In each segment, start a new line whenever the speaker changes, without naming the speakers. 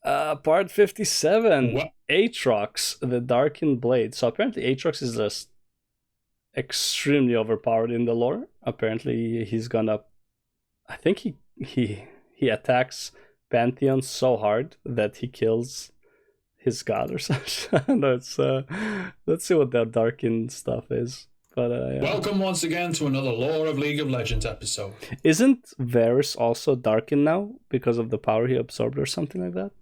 Part 57.
What?
Aatrox, the Darkened Blade. So apparently Aatrox is just extremely overpowered in the lore. Apparently he's gonna... I think he attacks Pantheon so hard that he kills his god or something. Let's see what that Darkened stuff is. But yeah.
Welcome once again to another Lore of League of Legends episode.
Isn't Varus also darkened now because of the power he absorbed or something like that?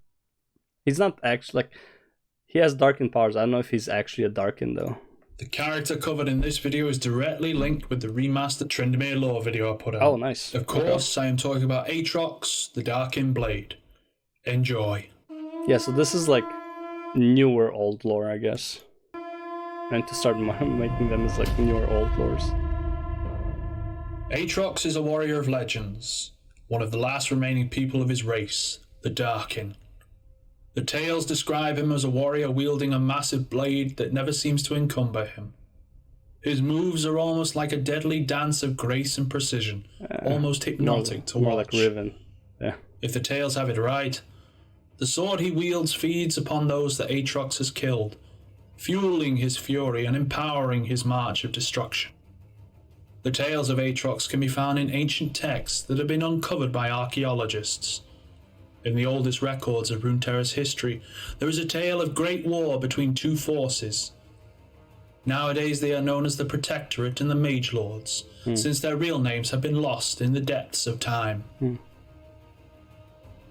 He's not actually he has darkened powers. I don't know if he's actually a darkened though.
The character covered in this video is directly linked with the remastered Tryndamere lore video I put out.
Oh, nice.
Of course, okay. I am talking about Aatrox, the Darkened Blade. Enjoy.
Yeah, so this is like newer old lore, I guess. I need to start making them as like newer old lores.
Aatrox is a warrior of legends, one of the last remaining people of his race, the Darkin. The tales describe him as a warrior wielding a massive blade that never seems to encumber him. His moves are almost like a deadly dance of grace and precision, almost hypnotic to watch.
More like Riven. Yeah.
If the tales have it right, the sword he wields feeds upon those that Aatrox has killed, fueling his fury and empowering his march of destruction. The tales of Aatrox can be found in ancient texts that have been uncovered by archaeologists. In the oldest records of Runeterra's history, there is a tale of great war between two forces. Nowadays they are known as the Protectorate and the Mage Lords, since their real names have been lost in the depths of time.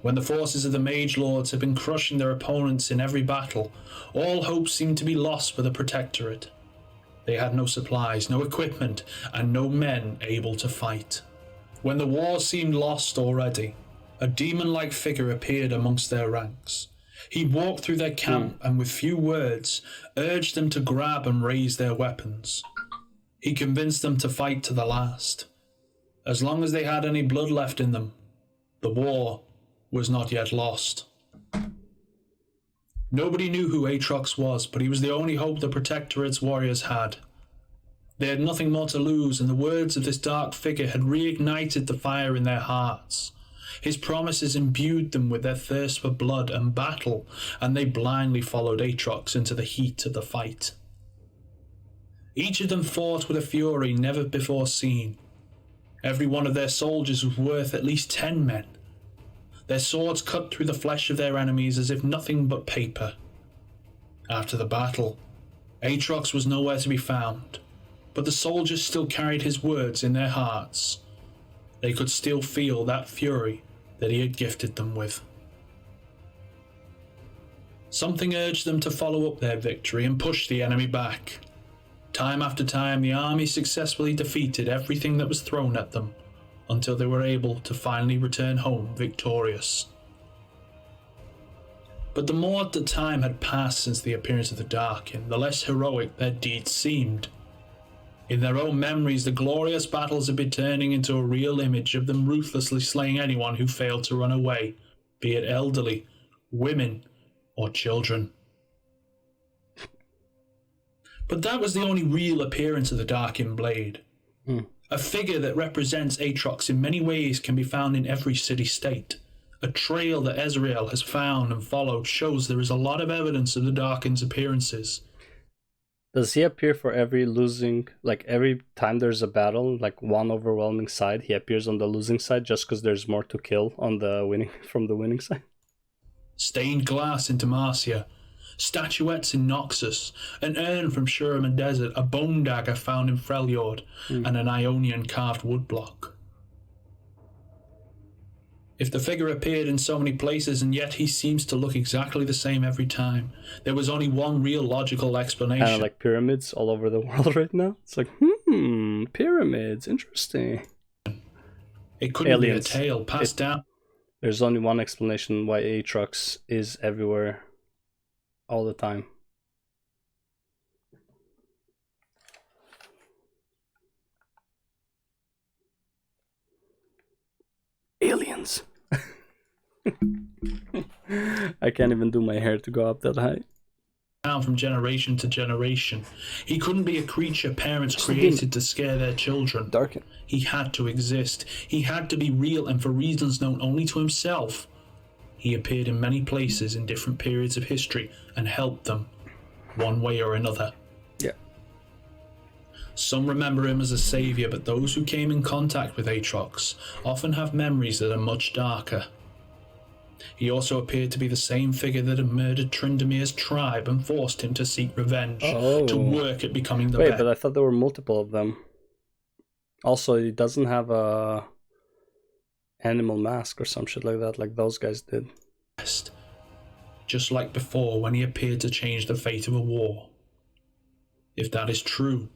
When the forces of the Mage Lords have been crushing their opponents in every battle, all hope seemed to be lost for the Protectorate. They had no supplies, no equipment, and no men able to fight. When the war seemed lost already, a demon-like figure appeared amongst their ranks. He walked through their camp and with few words urged them to grab and raise their weapons. He convinced them to fight to the last. As long as they had any blood left in them, the war was not yet lost. Nobody knew who Aatrox was, but he was the only hope the Protectorate's warriors had. They had nothing more to lose, and the words of this dark figure had reignited the fire in their hearts. His promises imbued them with their thirst for blood and battle, and they blindly followed Aatrox into the heat of the fight. Each of them fought with a fury never before seen. Every one of their soldiers was worth at least 10 men. Their swords cut through the flesh of their enemies as if nothing but paper. After the battle, Aatrox was nowhere to be found, but the soldiers still carried his words in their hearts. They could still feel that fury that he had gifted them with. Something urged them to follow up their victory and push the enemy back. Time after time, the army successfully defeated everything that was thrown at them, until they were able to finally return home victorious. But the more the time had passed since the appearance of the Darkin, the less heroic their deeds seemed. In their own memories, the glorious battles had been turning into a real image of them ruthlessly slaying anyone who failed to run away, be it elderly, women, or children. But that was the only real appearance of the Darkin Blade. A figure that represents Aatrox in many ways can be found in every city-state. A trail that Ezreal has found and followed shows there is a lot of evidence of the Darkin's appearances.
Does he appear for every every time there's a battle, like one overwhelming side, he appears on the losing side just because there's more to kill on the from the winning side?
Stained glass in Demacia, statuettes in Noxus, an urn from Shurima Desert, a bone dagger found in Freljord, and an Ionian carved woodblock. If the figure appeared in so many places and yet he seems to look exactly the same every time, there was only one real logical explanation.
Kind of like pyramids all over the world right now. It's like, pyramids, interesting.
It couldn't be a tale passed down.
There's only one explanation why Aatrox is everywhere all the time. Aliens. I can't even do my hair to go up that high.
Down from generation to generation. He couldn't be a creature parents created to scare their children.
Darken.
He had to exist. He had to be real and for reasons known only to himself. he appeared in many places in different periods of history and helped them, one way or another.
Yeah.
Some remember him as a saviour, but those who came in contact with Aatrox often have memories that are much darker. He also appeared to be the same figure that had murdered Tryndamere tribe and forced him to seek revenge, to work at becoming the best.
Wait, but I thought there were multiple of them. Also, he doesn't have a animal mask or some shit like that, like those guys did.
Just like before when he appeared to change the fate of a war. If that is true,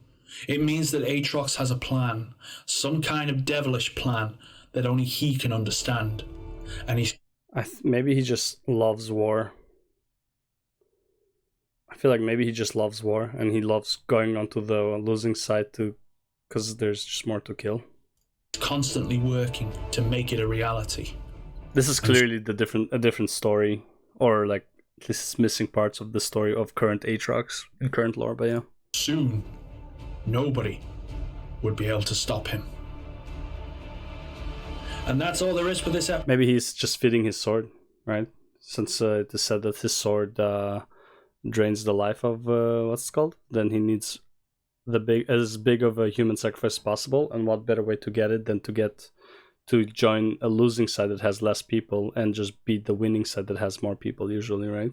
it means that Aatrox has a plan, some kind of devilish plan that only he can understand. And he's...
maybe he just loves war. I feel like maybe he just loves war and he loves going onto the losing side because there's just more to kill.
Constantly working to make it a reality.
This is clearly a different story, or like this is missing parts of the story of current Aatrox in current lore, but yeah.
Soon, nobody would be able to stop him. And that's all there is for this episode.
Maybe he's just feeding his sword, right? Since it is said that his sword drains the life of what's it called? Then he needs as big of a human sacrifice as possible. And what better way to get it than to join a losing side that has less people and just beat the winning side that has more people usually, right?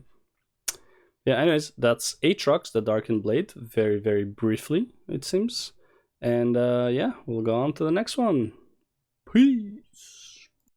Yeah. Anyways, that's Aatrox, the Darkened Blade. Very, very briefly, it seems. And yeah, we'll go on to the next one. Peace.